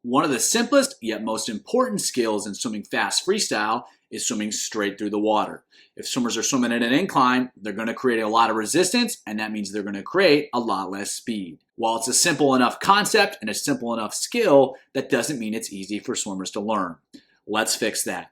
One of the simplest yet most important skills in swimming fast freestyle is swimming straight through the water. If swimmers are swimming at an incline, they're going to create a lot of resistance, and that means they're going to create a lot less speed. While it's a simple enough concept and a simple enough skill, that doesn't mean it's easy for swimmers to learn. Let's fix that.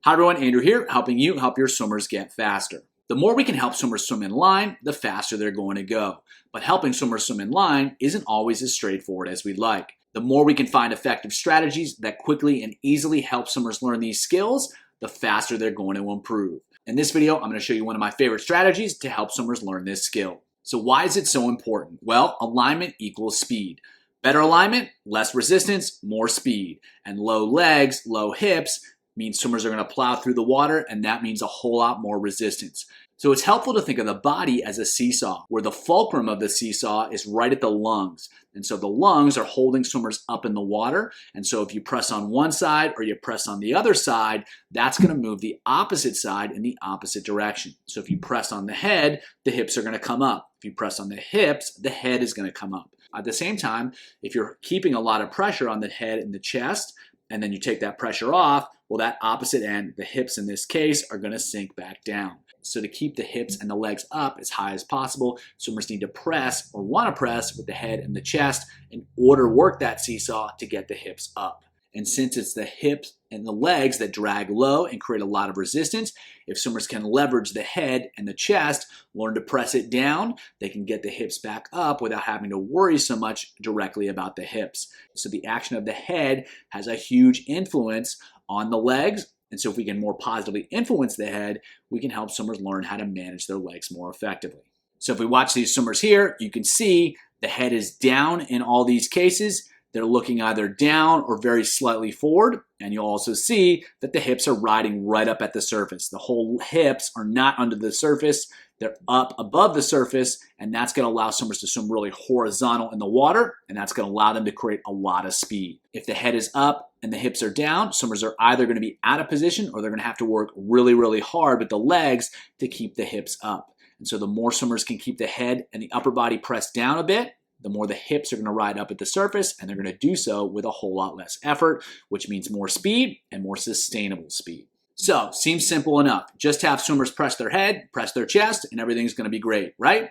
Hi everyone, Andrew here, helping you help your swimmers get faster. The more we can help swimmers swim in line, the faster they're going to go. But helping swimmers swim in line isn't always as straightforward as we'd like. The more we can find effective strategies that quickly and easily help swimmers learn these skills, the faster they're going to improve. In this video, I'm going to show you one of my favorite strategies to help swimmers learn this skill. So why is it so important? Well, alignment equals speed. Better alignment, less resistance, more speed. And low legs, low hips means swimmers are going to plow through the water, and that means a whole lot more resistance. So it's helpful to think of the body as a seesaw, where the fulcrum of the seesaw is right at the lungs. And so the lungs are holding swimmers up in the water. And so if you press on one side or you press on the other side, that's going to move the opposite side in the opposite direction. So if you press on the head, the hips are going to come up. If you press on the hips, the head is going to come up. At the same time, if you're keeping a lot of pressure on the head and the chest, and then you take that pressure off, well, that opposite end, the hips in this case, are going to sink back down. So to keep the hips and the legs up as high as possible, swimmers need to press or want to press with the head and the chest in order to work that seesaw to get the hips up. And since it's the hips and the legs that drag low and create a lot of resistance, if swimmers can leverage the head and the chest, learn to press it down, they can get the hips back up without having to worry so much directly about the hips. So the action of the head has a huge influence on the legs. And so if we can more positively influence the head, we can help swimmers learn how to manage their legs more effectively. So if we watch these swimmers here, you can see the head is down in all these cases. They're looking either down or very slightly forward. And you'll also see that the hips are riding right up at the surface. The whole hips are not under the surface. They're up above the surface, and that's going to allow swimmers to swim really horizontal in the water, and that's going to allow them to create a lot of speed. If the head is up and the hips are down, swimmers are either going to be out of position or they're going to have to work really, really hard with the legs to keep the hips up. And so the more swimmers can keep the head and the upper body pressed down a bit, the more the hips are going to ride up at the surface, and they're going to do so with a whole lot less effort, which means more speed and more sustainable speed. So, seems simple enough. Just have swimmers press their head, press their chest, and everything's going to be great, right?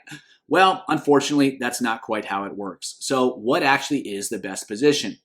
Well, unfortunately, that's not quite how it works. So, what actually is the best position?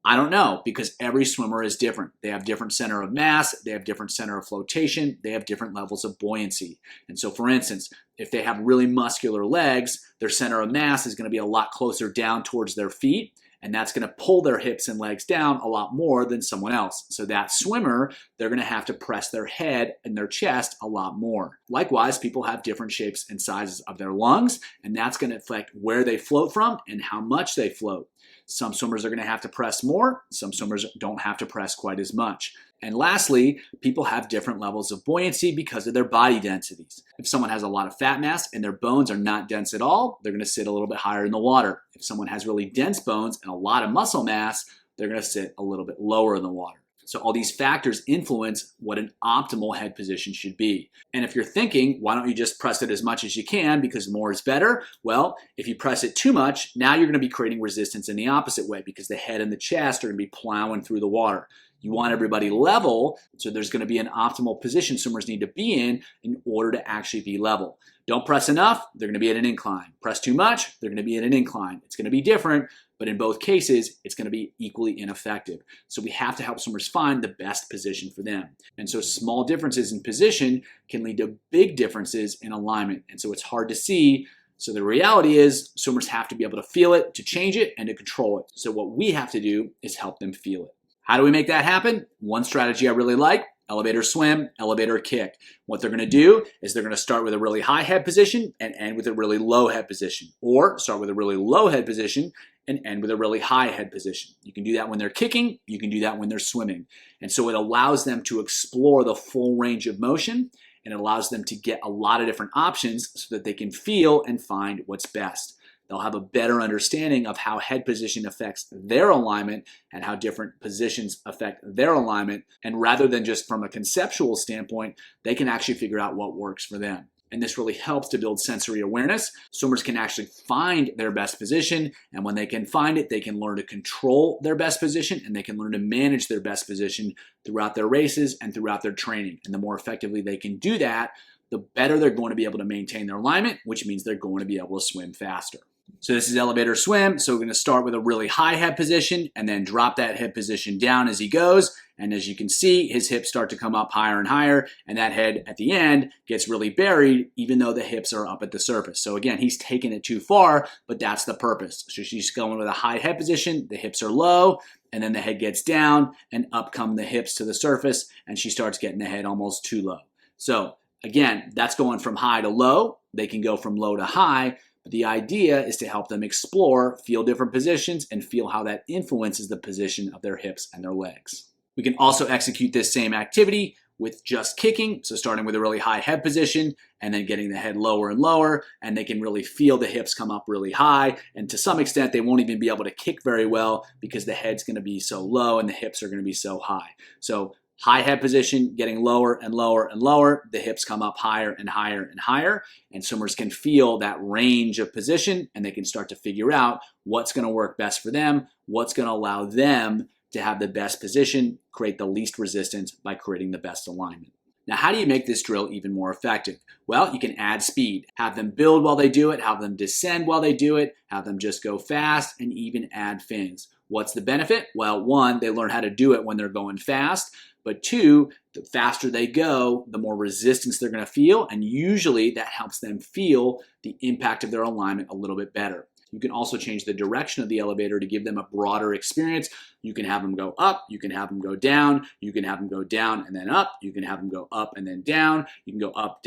I don't know, because every swimmer is different. They have different center of mass, they have different center of flotation, they have different levels of buoyancy. And so for instance, if they have really muscular legs, their center of mass is going to be a lot closer down towards their feet, and that's going to pull their hips and legs down a lot more than someone else. So that swimmer, they're going to have to press their head and their chest a lot more. Likewise, people have different shapes and sizes of their lungs, and that's going to affect where they float from and how much they float. Some swimmers are going to have to press more. Some swimmers don't have to press quite as much. And lastly, people have different levels of buoyancy because of their body densities. If someone has a lot of fat mass and their bones are not dense at all, they're going to sit a little bit higher in the water. If someone has really dense bones and a lot of muscle mass, they're going to sit a little bit lower in the water. So all these factors influence what an optimal head position should be. And if you're thinking, why don't you just press it as much as you can because more is better? Well, if you press it too much, now you're going to be creating resistance in the opposite way because the head and the chest are going to be plowing through the water. You want everybody level, so there's going to be an optimal position swimmers need to be in order to actually be level. Don't press enough, they're going to be at an incline. Press too much, they're going to be at an incline. It's going to be different, but in both cases, it's going to be equally ineffective. So we have to help swimmers find the best position for them. And so small differences in position can lead to big differences in alignment. And so it's hard to see. So the reality is swimmers have to be able to feel it, to change it, and to control it. So what we have to do is help them feel it. How do we make that happen? One strategy I really like, elevator swim, elevator kick. What they're going to do is they're going to start with a really high head position and end with a really low head position. Or start with a really low head position and end with a really high head position. You can do that when they're kicking. You can do that when they're swimming. And so it allows them to explore the full range of motion, and it allows them to get a lot of different options so that they can feel and find what's best. They'll have a better understanding of how head position affects their alignment and how different positions affect their alignment. And rather than just from a conceptual standpoint, they can actually figure out what works for them. And this really helps to build sensory awareness. Swimmers can actually find their best position, and when they can find it, they can learn to control their best position, and they can learn to manage their best position throughout their races and throughout their training. And the more effectively they can do that, the better they're going to be able to maintain their alignment, which means they're going to be able to swim faster. So this is elevator swim. So we're going to start with a really high head position and then drop that head position down as he goes. And as you can see, his hips start to come up higher and higher, and that head at the end gets really buried even though the hips are up at the surface. So again, he's taking it too far, but that's the purpose. So she's going with a high head position, the hips are low, and then the head gets down and up come the hips to the surface, and she starts getting the head almost too low. So again, that's going from high to low. They can go from low to high, but the idea is to help them explore, feel different positions, and feel how that influences the position of their hips and their legs. We can also execute this same activity with just kicking, so starting with a really high head position and then getting the head lower and lower, and they can really feel the hips come up really high, and to some extent they won't even be able to kick very well because the head's going to be so low and the hips are going to be so high. So high head position, getting lower and lower and lower, the hips come up higher and higher and higher, and swimmers can feel that range of position, and they can start to figure out what's going to work best for them, what's going to allow them to have the best position, create the least resistance by creating the best alignment. Now, how do you make this drill even more effective? Well, you can add speed. Have them build while they do it, have them descend while they do it, have them just go fast, and even add fins. What's the benefit? Well, one, they learn how to do it when they're going fast, but two, the faster they go, the more resistance they're going to feel, and usually that helps them feel the impact of their alignment a little bit better. You can also change the direction of the elevator to give them a broader experience. You can have them go up, you can have them go down, you can have them go down and then up, you can have them go up and then down, you can go up,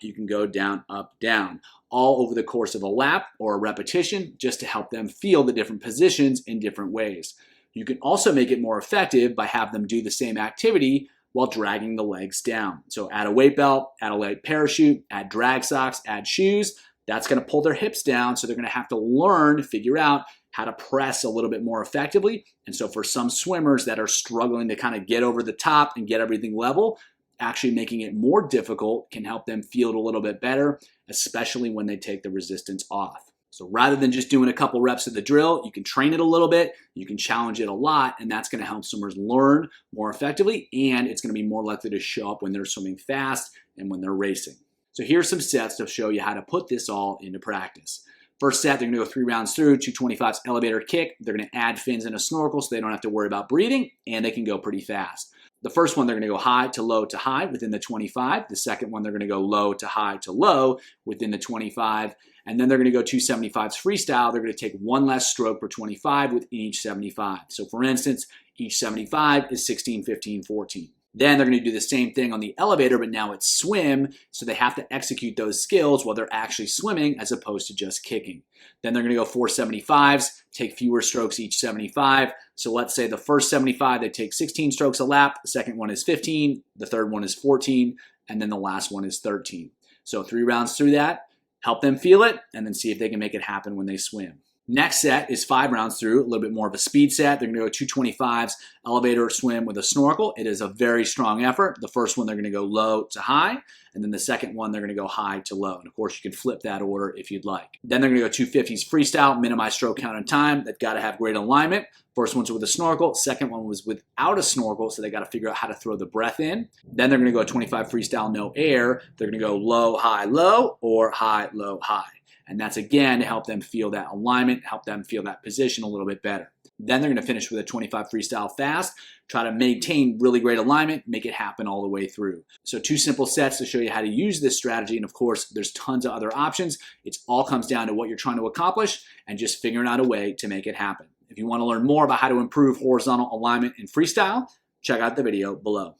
you can go down, up, down, all over the course of a lap or a repetition just to help them feel the different positions in different ways. You can also make it more effective by having them do the same activity while dragging the legs down. So add a weight belt, add a light parachute, add drag socks, add shoes. That's going to pull their hips down, so they're going to have to learn, figure out how to press a little bit more effectively. And so for some swimmers that are struggling to kind of get over the top and get everything level, actually making it more difficult can help them feel it a little bit better, especially when they take the resistance off. So rather than just doing a couple reps of the drill, you can train it a little bit, you can challenge it a lot, and that's going to help swimmers learn more effectively, and it's going to be more likely to show up when they're swimming fast and when they're racing. So here's some sets to show you how to put this all into practice. First set, they're going to go 3 rounds through, 225s elevator kick. They're going to add fins and a snorkel so they don't have to worry about breathing, and they can go pretty fast. The first one, they're going to go high to high within the 25. The second one, they're going to go low to low within the 25. And then they're going to go 275s freestyle. They're going to take one less stroke per 25 with each 75. So for instance, each 75 is 16, 15, 14. Then they're going to do the same thing on the elevator, but now it's swim, so they have to execute those skills while they're actually swimming as opposed to just kicking. Then they're going to go 4 75s, take fewer strokes each 75. So let's say the first 75, they take 16 strokes a lap, the second one is 15, the third one is 14, and then the last one is 13. So 3 rounds through that, help them feel it, and then see if they can make it happen when they swim. Next set is 5 rounds through, a little bit more of a speed set. They're going to go 225s, elevator swim with a snorkel. It is a very strong effort. The first one, they're going to go low to high, and then the second one, they're going to go high to low. And of course, you can flip that order if you'd like. Then they're going to go 250s freestyle, minimize stroke count and time. They've got to have great alignment. First one's with a snorkel. Second one was without a snorkel, so they got to figure out how to throw the breath in. Then they're going to go 25 freestyle, no air. They're going to go low, low, or high, low, high. And that's, again, to help them feel that alignment, help them feel that position a little bit better. Then they're going to finish with a 25 freestyle fast, try to maintain really great alignment, make it happen all the way through. So 2 simple sets to show you how to use this strategy. And of course, there's tons of other options. It all comes down to what you're trying to accomplish and just figuring out a way to make it happen. If you want to learn more about how to improve horizontal alignment in freestyle, check out the video below.